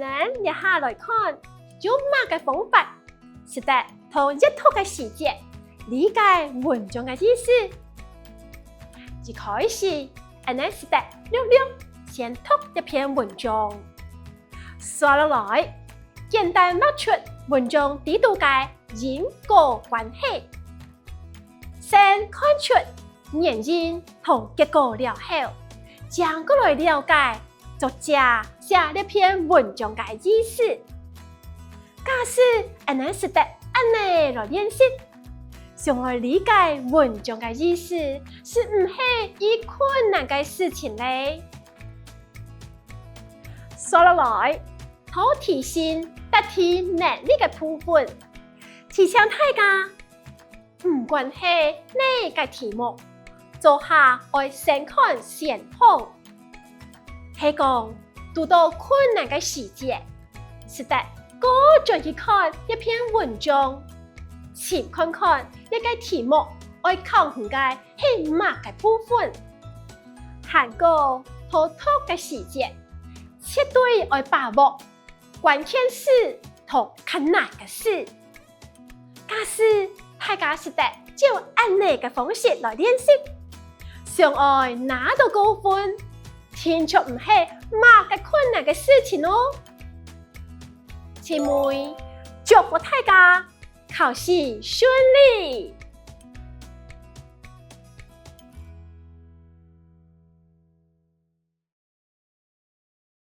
俺们一下来看，用乜嘅方法，使得同一套嘅细节理解文章嘅意思。一开始，俺们使得略略先读一篇文章，刷落来，简单挖出文章底度嘅因果关系，先看出原因同结果了后，将过来了解作者写呢篇文章嘅意思。假使俺们使得按呢来练习，想来理解文章嘅意思，是唔系一困难嘅事情咧。刷落来，好提醒答题能力嘅部分，提醒大家，唔管系呢個題目，做下愛先看先通，係講讀到困難嘅細節，使得過再去看一篇文章，先看看一個題目愛考慮嘅係乜嘅部分，韓國好多嘅細節，絕對愛把握關鍵詞同困難嘅事。假使大家識得照按呢嘅方式來練習，想愛拿到高分，天出唔係乜嘅困難嘅事情哦。姊妹，祝福大家考試順利！